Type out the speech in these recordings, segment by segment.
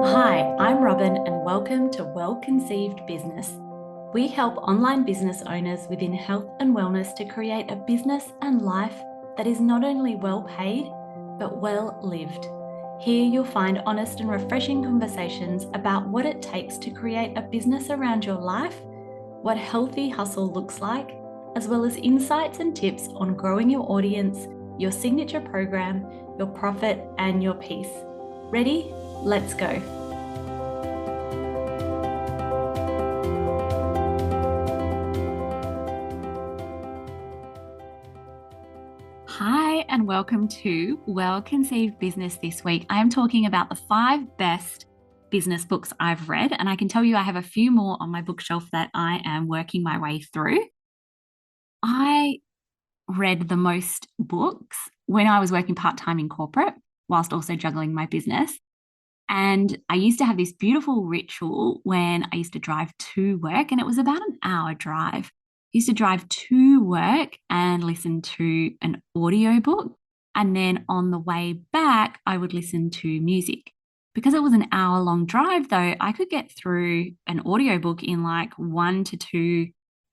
Hi, I'm Robyn and welcome to Well Conceived Business. We help online business owners within health and wellness to create a business and life that is not only well paid, but well lived. Here you'll find honest and refreshing conversations about what it takes to create a business around your life, what healthy hustle looks like, as well as insights and tips on growing your audience, your signature program, your profit, and your peace. Ready? Let's go. Hi, and welcome to Well Conceived Business this week. I am talking about the 5 best business books I've read, and I can tell you I have a few more on my bookshelf that I am working my way through. I read the most books when I was working part-time in corporate, whilst also juggling my business. And I used to have this beautiful ritual when I used to drive to work, and it was about an hour drive. I used to drive to work and listen to an audiobook. And then on the way back, I would listen to music. Because it was an hour-long drive, though, I could get through an audiobook in like 1 to 2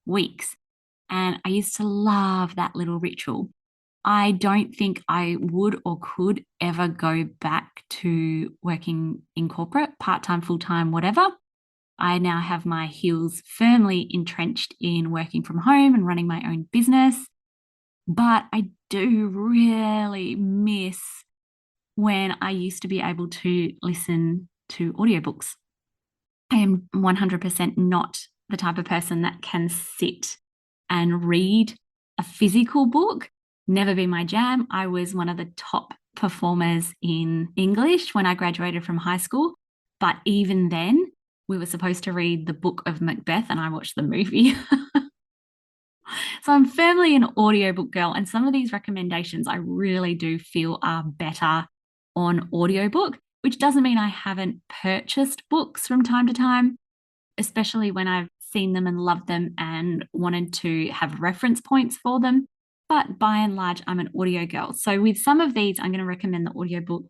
weeks. And I used to love that little ritual. I don't think I would or could ever go back to working in corporate, part-time, full-time, whatever. I now have my heels firmly entrenched in working from home and running my own business. But I do really miss when I used to be able to listen to audiobooks. I am 100% not the type of person that can sit and read a physical book. Never been my jam. I was one of the top performers in English when I graduated from high school. But even then, we were supposed to read the book of Macbeth and I watched the movie. So I'm firmly an audiobook girl. And some of these recommendations I really do feel are better on audiobook, which doesn't mean I haven't purchased books from time to time, especially when I've seen them and loved them and wanted to have reference points for them. But by and large, I'm an audio girl. So with some of these, I'm going to recommend the audiobook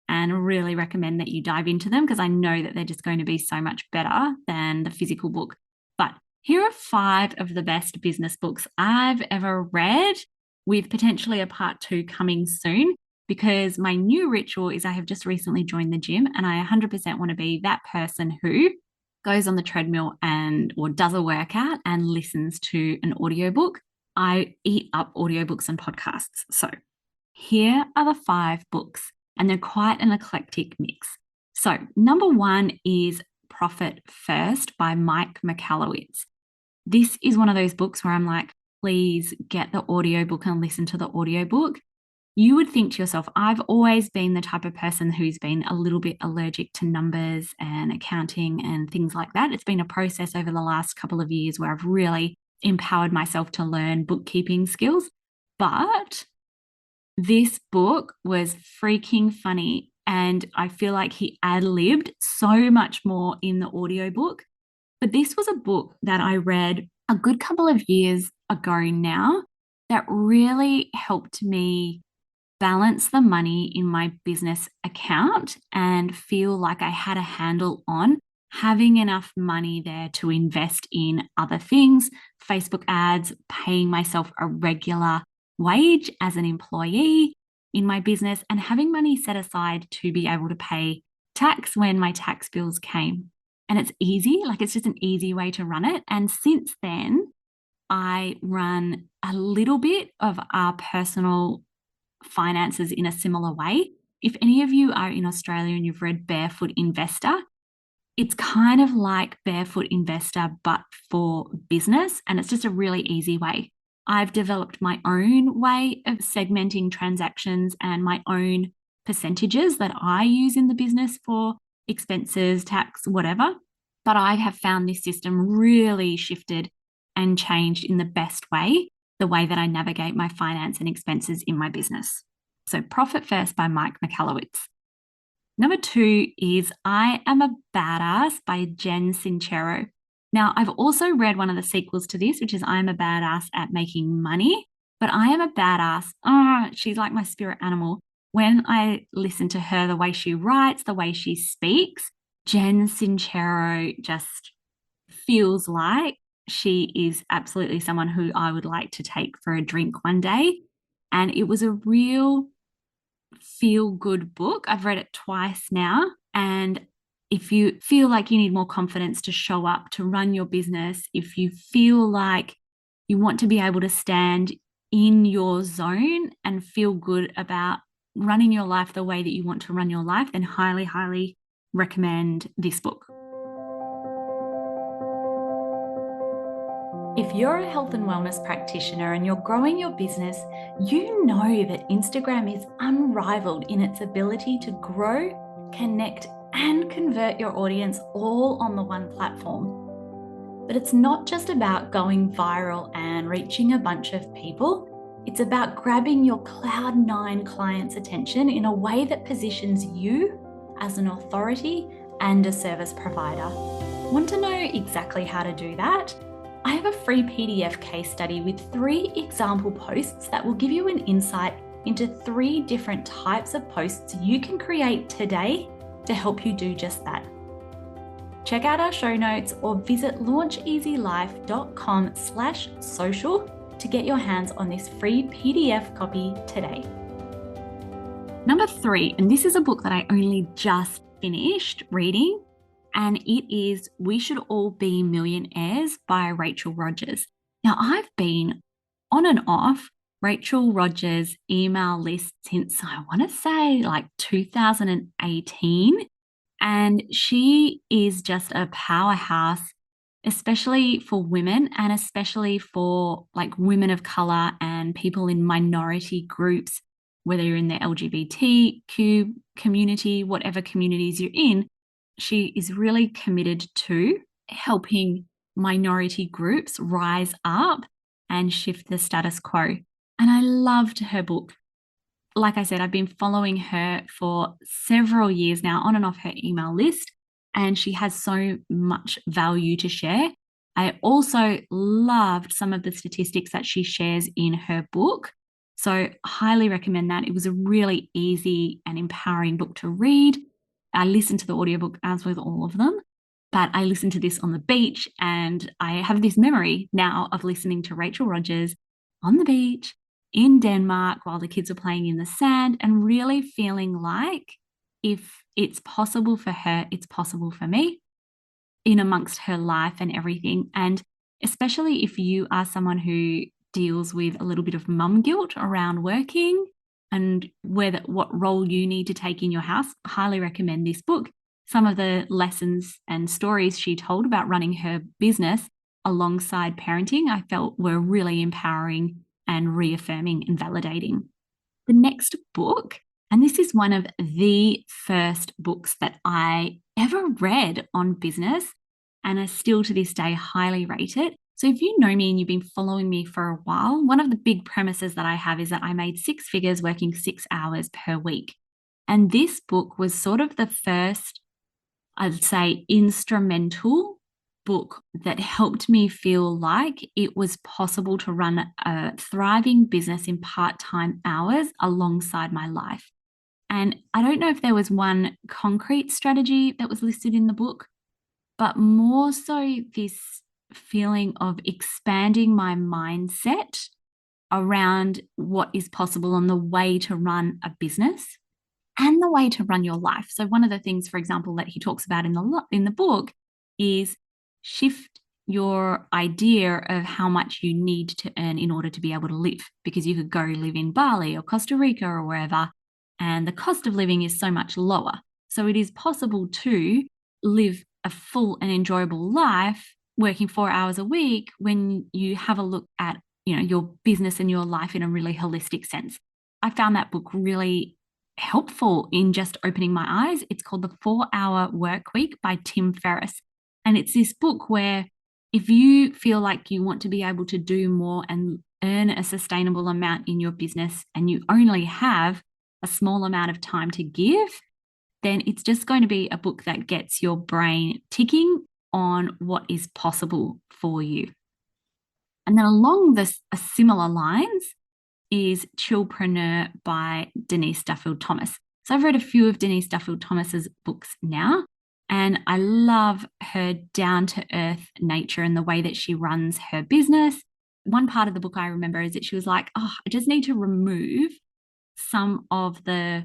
and really recommend that you dive into them because I know that they're just going to be so much better than the physical book. But here are 5 of the best business books I've ever read, with potentially a part 2 coming soon, because my new ritual is I have just recently joined the gym and I 100% want to be that person who goes on the treadmill or does a workout and listens to an audiobook. I eat up audiobooks and podcasts. So here are the 5 books, and they're quite an eclectic mix. So number 1 is Profit First by Mike Michalowicz. This is one of those books where I'm like, please get the audiobook and listen to the audiobook. You would think to yourself, I've always been the type of person who's been a little bit allergic to numbers and accounting and things like that. It's been a process over the last couple of years where I've really empowered myself to learn bookkeeping skills. But this book was freaking funny. And I feel like he ad-libbed so much more in the audiobook. But this was a book that I read a good couple of years ago now that really helped me balance the money in my business account and feel like I had a handle on having enough money there to invest in other things, Facebook ads, paying myself a regular wage as an employee in my business, and having money set aside to be able to pay tax when my tax bills came. And it's easy, like it's just an easy way to run it. And since then, I run a little bit of our personal finances in a similar way. If any of you are in Australia and you've read Barefoot Investor, it's kind of like Barefoot Investor, but for business. And it's just a really easy way. I've developed my own way of segmenting transactions and my own percentages that I use in the business for expenses, tax, whatever. But I have found this system really shifted and changed in the best way, the way that I navigate my finance and expenses in my business. So Profit First by Mike Michalowicz. Number 2 is I Am a Badass by Jen Sincero. Now, I've also read one of the sequels to this, which is I Am a Badass at Making Money, but I Am a Badass, she's like my spirit animal. When I listen to her, the way she writes, the way she speaks, Jen Sincero just feels like she is absolutely someone who I would like to take for a drink one day. And it was a real feel good book. I've read it twice now. And if you feel like you need more confidence to show up, to run your business, if you feel like you want to be able to stand in your zone and feel good about running your life the way that you want to run your life, then highly, highly recommend this book. If you're a health and wellness practitioner and you're growing your business, you know that Instagram is unrivaled in its ability to grow, connect, and convert your audience all on the one platform. But it's not just about going viral and reaching a bunch of people. It's about grabbing your Cloud9 clients' attention in a way that positions you as an authority and a service provider. Want to know exactly how to do that? I have a free PDF case study with 3 example posts that will give you an insight into 3 different types of posts you can create today to help you do just that. Check out our show notes or visit launcheasylife.com/social to get your hands on this free PDF copy today. Number 3, and this is a book that I only just finished reading, and it is We Should All Be Millionaires by Rachel Rodgers. Now, I've been on and off Rachel Rodgers' email list since I want to say like 2018. And she is just a powerhouse, especially for women and especially for like women of color and people in minority groups, whether you're in the LGBTQ community, whatever communities you're in. She is really committed to helping minority groups rise up and shift the status quo. And I loved her book. Like I said, I've been following her for several years now on and off her email list, and she has so much value to share. I also loved some of the statistics that she shares in her book. So, highly recommend that. It was a really easy and empowering book to read. I listened to the audiobook as with all of them, but I listened to this on the beach, and I have this memory now of listening to Rachel Rodgers on the beach in Denmark while the kids are playing in the sand and really feeling like if it's possible for her, it's possible for me in amongst her life and everything. And especially if you are someone who deals with a little bit of mum guilt around working and what role you need to take in your house, highly recommend this book. Some of the lessons and stories she told about running her business alongside parenting, I felt were really empowering and reaffirming and validating. The next book, and this is one of the first books that I ever read on business, and I still to this day highly rate it. So if you know me and you've been following me for a while, one of the big premises that I have is that I made 6 figures working 6 hours per week. And this book was sort of the first, I'd say, instrumental book that helped me feel like it was possible to run a thriving business in part-time hours alongside my life. And I don't know if there was one concrete strategy that was listed in the book, but more so this feeling of expanding my mindset around what is possible on the way to run a business and the way to run your life. So one of the things, for example, that he talks about in the book is shift your idea of how much you need to earn in order to be able to live, because you could go live in Bali or Costa Rica or wherever, and the cost of living is so much lower. So it is possible to live a full and enjoyable life working 4 hours a week when you have a look at, your business and your life in a really holistic sense. I found that book really helpful in just opening my eyes. It's called The 4-Hour Workweek by Tim Ferriss. And it's this book where if you feel like you want to be able to do more and earn a sustainable amount in your business and you only have a small amount of time to give, then it's just going to be a book that gets your brain ticking on what is possible for you. And then along similar lines is Chillpreneur by Denise Duffield Thomas. So I've read a few of Denise Duffield Thomas's books now, And I love her down-to-earth nature and the way that she runs her business. One part of the book I remember is that she was like, oh, I just need to remove some of the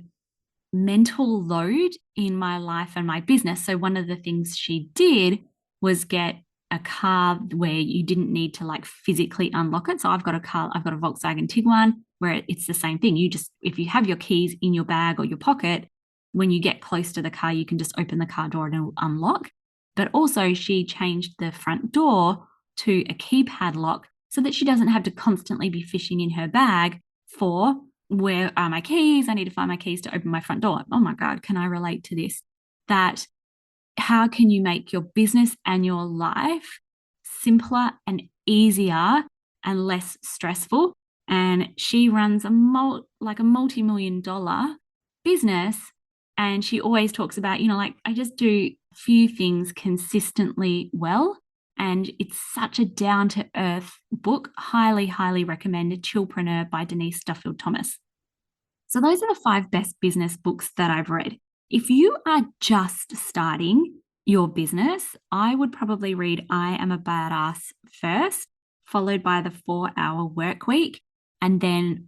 mental load in my life and my business. So one of the things she did was get a car where you didn't need to like physically unlock it. So I've got a Volkswagen Tiguan where it's the same thing. You just, if you have your keys in your bag or your pocket, when you get close to the car, you can just open the car door and it'll unlock. But also she changed the front door to a keypad lock so that she doesn't have to constantly be fishing in her bag for where are my keys? I need to find my keys to open my front door. Oh my God, can I relate to this? That how can you make your business and your life simpler and easier and less stressful? And she runs a multi-million dollar business. And she always talks about, like, I just do a few things consistently well. And it's such a down-to-earth book. Highly, highly recommended. Chillpreneur by Denise Duffield-Thomas. So those are the 5 best business books that I've read. If you are just starting your business, I would probably read I Am a Badass first, followed by The 4-Hour Work Week, and then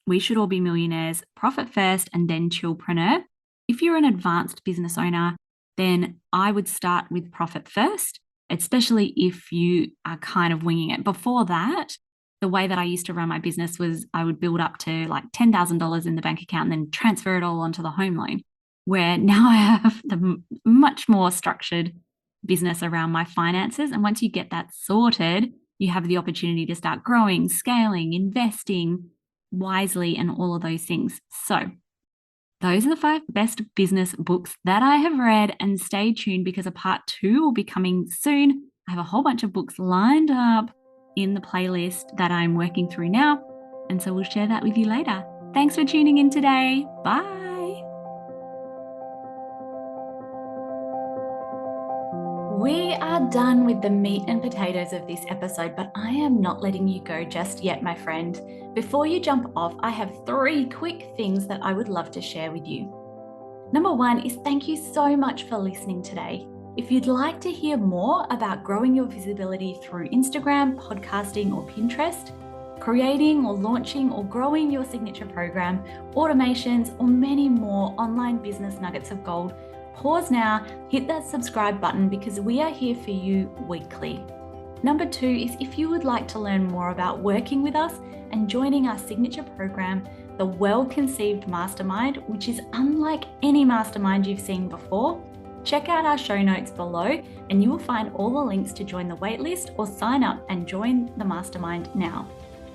We Should All Be Millionaires, Profit First, and then Chillpreneur. If you're an advanced business owner, then I would start with Profit First, especially if you are kind of winging it. Before that, the way that I used to run my business was I would build up to like $10,000 in the bank account and then transfer it all onto the home loan, where now I have the much more structured business around my finances. And once you get that sorted, you have the opportunity to start growing, scaling, investing wisely, and all of those things. So those are the 5 best business books that I have read, and stay tuned because a part 2 will be coming soon. I have a whole bunch of books lined up in the playlist that I'm working through now, and so we'll share that with you later. Thanks for tuning in today. Bye. We are done with the meat and potatoes of this episode, but I am not letting you go just yet, my friend. Before you jump off, I have 3 quick things that I would love to share with you. Number 1 is thank you so much for listening today. If you'd like to hear more about growing your visibility through Instagram, podcasting, or Pinterest, creating or launching or growing your signature program, automations, or many more online business nuggets of gold, pause now, hit that subscribe button because we are here for you weekly. Number 2 is if you would like to learn more about working with us and joining our signature program, the Well-Conceived Mastermind, which is unlike any mastermind you've seen before, check out our show notes below and you will find all the links to join the waitlist or sign up and join the mastermind now.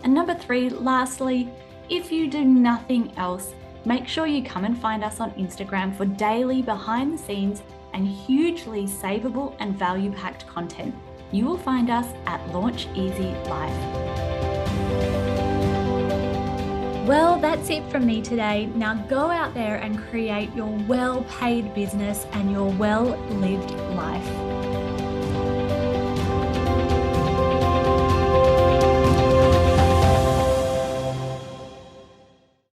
And number 3, lastly, if you do nothing else, make sure you come and find us on Instagram for daily behind the scenes and hugely savable and value-packed content. You will find us at Launch Easy Life. Well, that's it from me today. Now go out there and create your well-paid business and your well-lived life.